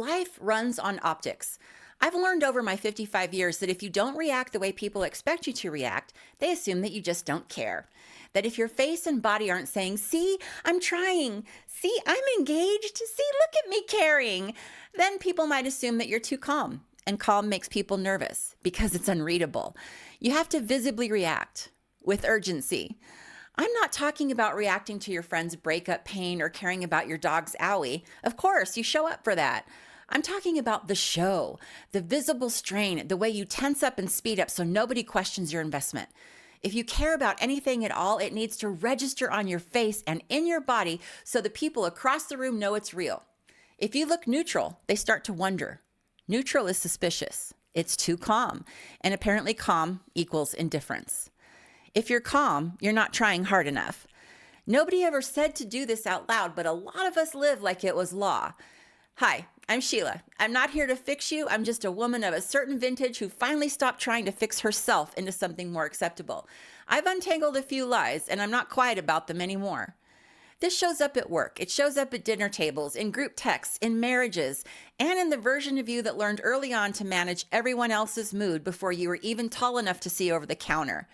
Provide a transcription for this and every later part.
life runs on optics. I've learned over my 55 years that if you don't react the way people expect you to react, they assume that you just don't care. That if your face and body aren't saying, see, I'm trying, see, I'm engaged, see, look at me caring, then people might assume that you're too calm. And calm makes people nervous because it's unreadable. You have to visibly react with urgency. I'm not talking about reacting to your friend's breakup pain or caring about your dog's owie. Of course, you show up for that. I'm talking about the show, the visible strain, the way you tense up and speed up so nobody questions your investment. If you care about anything at all, it needs to register on your face and in your body so the people across the room know it's real. If you look neutral, they start to wonder. Neutral is suspicious. It's too calm. And apparently calm equals indifference. If you're calm, you're not trying hard enough. Nobody ever said to do this out loud, but a lot of us live like it was law. Hi, I'm Sheila. I'm not here to fix you. I'm just a woman of a certain vintage who finally stopped trying to fix herself into something more acceptable. I've untangled a few lies, and I'm not quiet about them anymore. This shows up at work. It shows up at dinner tables, in group texts, in marriages, and in the version of you that learned early on to manage everyone else's mood before you were even tall enough to see over the counter.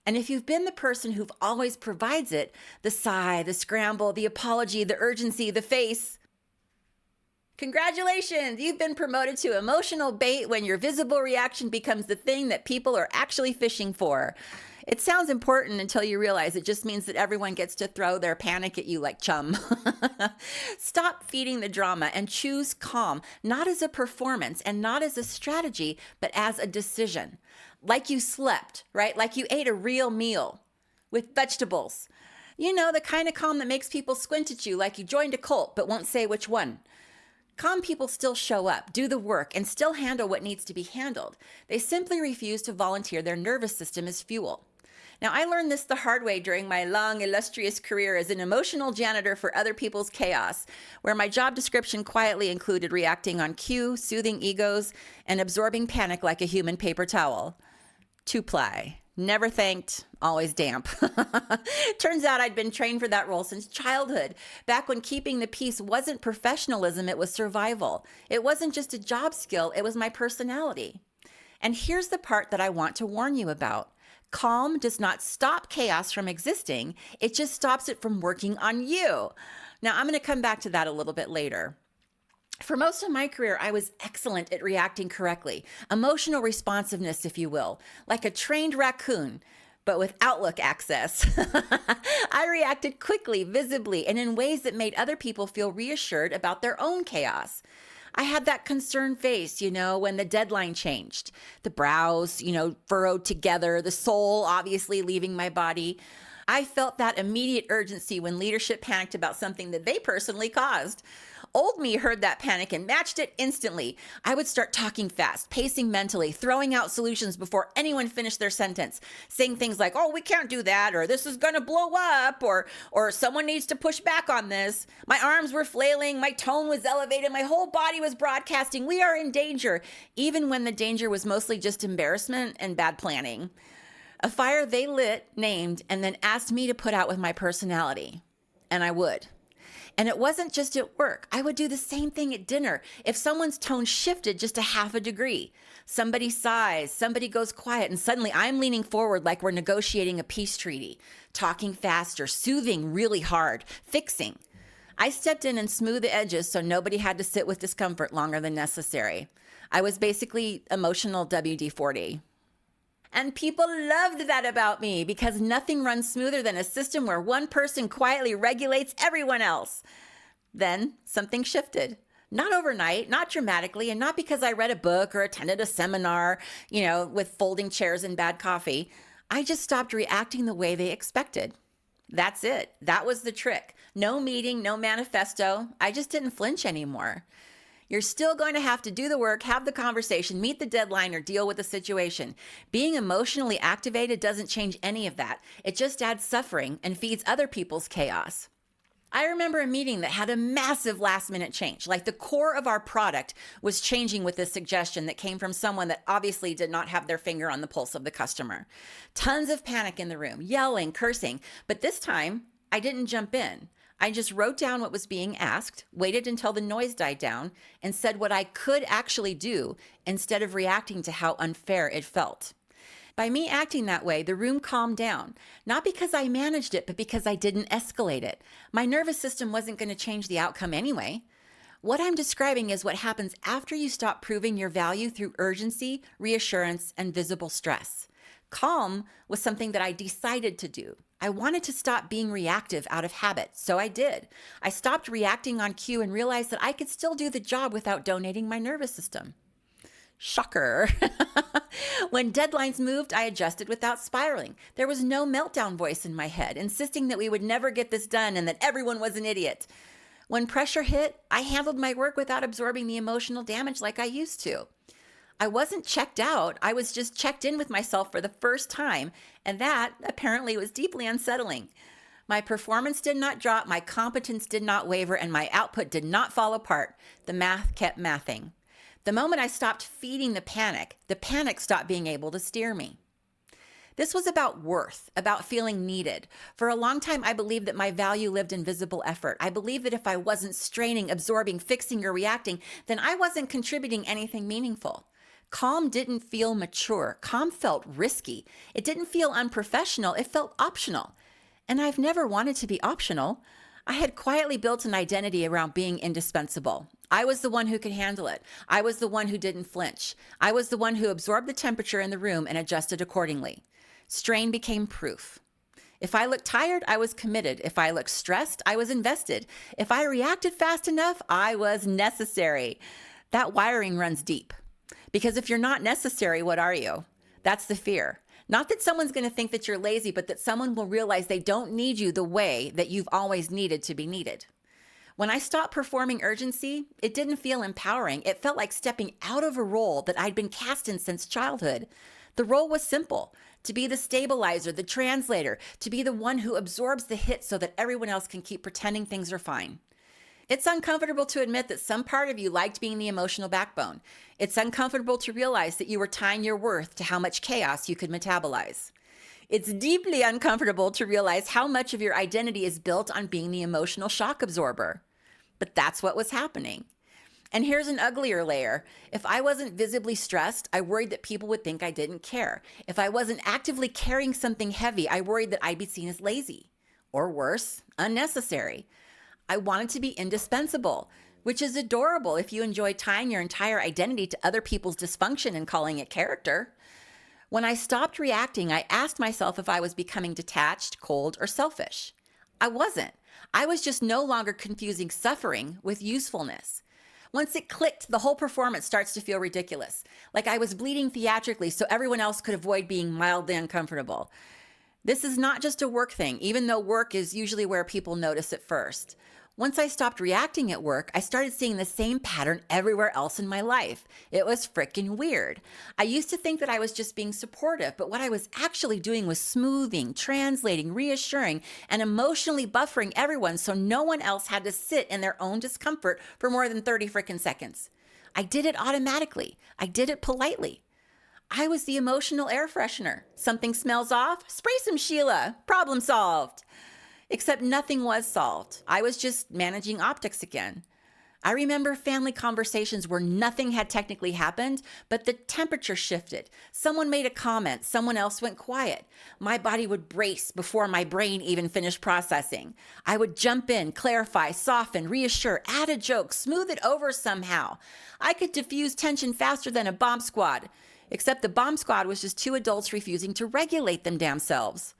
And if you've been the person who always provides it, the sigh, the scramble, the apology, the urgency, the face, congratulations, you've been promoted to emotional bait when your visible reaction becomes the thing that people are actually fishing for. It sounds important until you realize it just means that everyone gets to throw their panic at you like chum. Stop feeding the drama and choose calm, not as a performance and not as a strategy, but as a decision. Like you slept, right? Like you ate a real meal with vegetables. You know, the kind of calm that makes people squint at you like you joined a cult but won't say which one. Calm people still show up, do the work, and still handle what needs to be handled. They simply refuse to volunteer their nervous system as fuel. Now, I learned this the hard way during my long, illustrious career as an emotional janitor for other people's chaos, where my job description quietly included reacting on cue, soothing egos, and absorbing panic like a human paper towel. Two-ply. Never thanked, always damp. Turns out I'd been trained for that role since childhood, back when keeping the peace wasn't professionalism, it was survival. It wasn't just a job skill, it was my personality. And here's the part that I want to warn you about. Calm does not stop chaos from existing, it just stops it from working on you. Now, I'm going to come back to that a little bit later. For most of my career, I was excellent at reacting correctly, emotional responsiveness, if you will, like a trained raccoon, but with Outlook access. I reacted quickly, visibly, and in ways that made other people feel reassured about their own chaos. I had that concerned face, when the deadline changed, the brows, furrowed together, the soul obviously leaving my body. I felt that immediate urgency when leadership panicked about something that they personally caused. Old me heard that panic and matched it instantly. I would start talking fast, pacing mentally, throwing out solutions before anyone finished their sentence, saying things like, oh, we can't do that, or this is going to blow up, or someone needs to push back on this. My arms were flailing, my tone was elevated, my whole body was broadcasting, we are in danger, even when the danger was mostly just embarrassment and bad planning. A fire they lit, named, and then asked me to put out with my personality. And I would. And it wasn't just at work. I would do the same thing at dinner. If someone's tone shifted just a half a degree, somebody sighs, somebody goes quiet, and suddenly I'm leaning forward like we're negotiating a peace treaty, talking faster, soothing really hard, fixing. I stepped in and smoothed the edges so nobody had to sit with discomfort longer than necessary. I was basically emotional WD-40. And people loved that about me because nothing runs smoother than a system where one person quietly regulates everyone else. Then something shifted. Not overnight, not dramatically, and not because I read a book or attended a seminar, with folding chairs and bad coffee. I just stopped reacting the way they expected. That's it. That was the trick. No meeting, no manifesto. I just didn't flinch anymore. You're still going to have to do the work, have the conversation, meet the deadline, or deal with the situation. Being emotionally activated doesn't change any of that. It just adds suffering and feeds other people's chaos. I remember a meeting that had a massive last-minute change. Like the core of our product was changing with this suggestion that came from someone that obviously did not have their finger on the pulse of the customer. Tons of panic in the room, yelling, cursing. But this time, I didn't jump in. I just wrote down what was being asked, waited until the noise died down, and said what I could actually do instead of reacting to how unfair it felt. By me acting that way, the room calmed down, not because I managed it, but because I didn't escalate it. My nervous system wasn't going to change the outcome anyway. What I'm describing is what happens after you stop proving your value through urgency, reassurance, and visible stress. Calm was something that I decided to do. I wanted to stop being reactive out of habit, so I did. I stopped reacting on cue and realized that I could still do the job without donating my nervous system. Shocker. When deadlines moved, I adjusted without spiraling. There was no meltdown voice in my head, insisting that we would never get this done and that everyone was an idiot. When pressure hit, I handled my work without absorbing the emotional damage like I used to. I wasn't checked out. I was just checked in with myself for the first time, and that apparently was deeply unsettling. My performance did not drop, my competence did not waver, and my output did not fall apart. The math kept mathing. The moment I stopped feeding the panic stopped being able to steer me. This was about worth, about feeling needed. For a long time, I believed that my value lived in visible effort. I believed that if I wasn't straining, absorbing, fixing, or reacting, then I wasn't contributing anything meaningful. Calm didn't feel mature. Calm felt risky. It didn't feel unprofessional. It felt optional. And I've never wanted to be optional. I had quietly built an identity around being indispensable. I was the one who could handle it. I was the one who didn't flinch. I was the one who absorbed the temperature in the room and adjusted accordingly. Strain became proof. If I looked tired, I was committed. If I looked stressed, I was invested. If I reacted fast enough, I was necessary. That wiring runs deep. Because if you're not necessary, what are you? That's the fear. Not that someone's going to think that you're lazy, but that someone will realize they don't need you the way that you've always needed to be needed. When I stopped performing urgency, it didn't feel empowering. It felt like stepping out of a role that I'd been cast in since childhood. The role was simple: to be the stabilizer, the translator, to be the one who absorbs the hit so that everyone else can keep pretending things are fine. It's uncomfortable to admit that some part of you liked being the emotional backbone. It's uncomfortable to realize that you were tying your worth to how much chaos you could metabolize. It's deeply uncomfortable to realize how much of your identity is built on being the emotional shock absorber. But that's what was happening. And here's an uglier layer. If I wasn't visibly stressed, I worried that people would think I didn't care. If I wasn't actively carrying something heavy, I worried that I'd be seen as lazy. Or worse, unnecessary. I wanted to be indispensable, which is adorable if you enjoy tying your entire identity to other people's dysfunction and calling it character. When I stopped reacting, I asked myself if I was becoming detached, cold, or selfish. I wasn't. I was just no longer confusing suffering with usefulness. Once it clicked, the whole performance starts to feel ridiculous, like I was bleeding theatrically so everyone else could avoid being mildly uncomfortable. This is not just a work thing, even though work is usually where people notice it first. Once I stopped reacting at work, I started seeing the same pattern everywhere else in my life. It was freaking weird. I used to think that I was just being supportive, but what I was actually doing was smoothing, translating, reassuring, and emotionally buffering everyone so no one else had to sit in their own discomfort for more than 30 freaking seconds. I did it automatically. I did it politely. I was the emotional air freshener. Something smells off? Spray some Sheila. Problem solved. Except nothing was solved. I was just managing optics again. I remember family conversations where nothing had technically happened, but the temperature shifted. Someone made a comment, someone else went quiet. My body would brace before my brain even finished processing. I would jump in, clarify, soften, reassure, add a joke, smooth it over somehow. I could diffuse tension faster than a bomb squad, except the bomb squad was just two adults refusing to regulate them damn selves.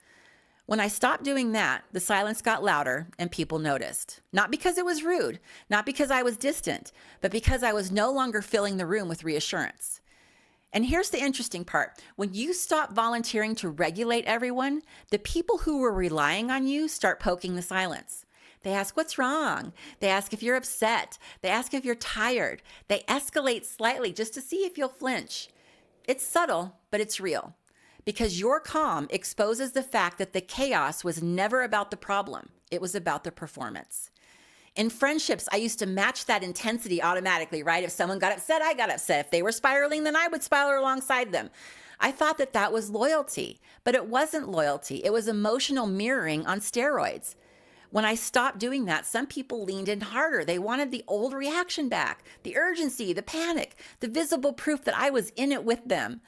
When I stopped doing that, the silence got louder and people noticed. Not because it was rude, not because I was distant, but because I was no longer filling the room with reassurance. And here's the interesting part. When you stop volunteering to regulate everyone, the people who were relying on you start poking the silence. They ask, what's wrong? They ask if you're upset. They ask if you're tired. They escalate slightly just to see if you'll flinch. It's subtle, but it's real. Because your calm exposes the fact that the chaos was never about the problem. It was about the performance. In friendships, I used to match that intensity automatically, right? If someone got upset, I got upset. If they were spiraling, then I would spiral alongside them. I thought that that was loyalty, but it wasn't loyalty. It was emotional mirroring on steroids. When I stopped doing that, some people leaned in harder. They wanted the old reaction back, the urgency, the panic, the visible proof that I was in it with them.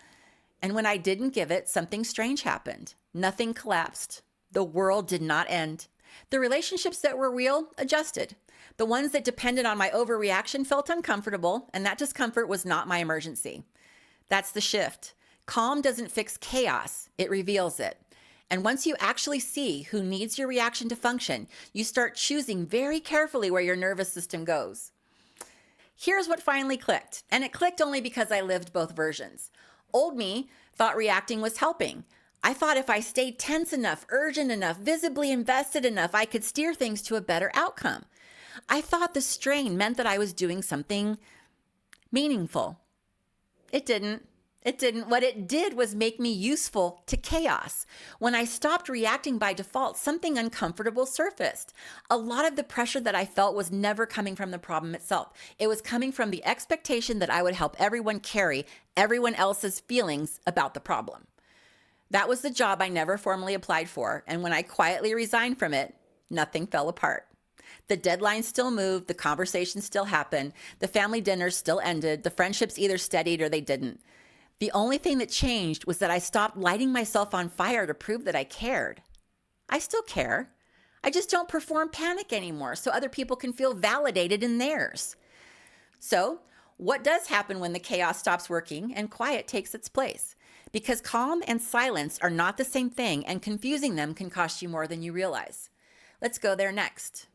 And when I didn't give it, something strange happened. Nothing collapsed. The world did not end. The relationships that were real adjusted. The ones that depended on my overreaction felt uncomfortable, and that discomfort was not my emergency. That's the shift. Calm doesn't fix chaos, it reveals it. And once you actually see who needs your reaction to function, you start choosing very carefully where your nervous system goes. Here's what finally clicked, and it clicked only because I lived both versions. Old me thought reacting was helping. I thought if I stayed tense enough, urgent enough, visibly invested enough, I could steer things to a better outcome. I thought the strain meant that I was doing something meaningful. It didn't. What it did was make me useful to chaos. When I stopped reacting by default, something uncomfortable surfaced. A lot of the pressure that I felt was never coming from the problem itself. It was coming from the expectation that I would help everyone carry everyone else's feelings about the problem. That was the job I never formally applied for, and when I quietly resigned from it, nothing fell apart. The deadlines still moved, the conversations still happened, the family dinners still ended, the friendships either steadied or they didn't. The only thing that changed was that I stopped lighting myself on fire to prove that I cared. I still care. I just don't perform panic anymore so other people can feel validated in theirs. So, what does happen when the chaos stops working and quiet takes its place? Because calm and silence are not the same thing, and confusing them can cost you more than you realize. Let's go there next.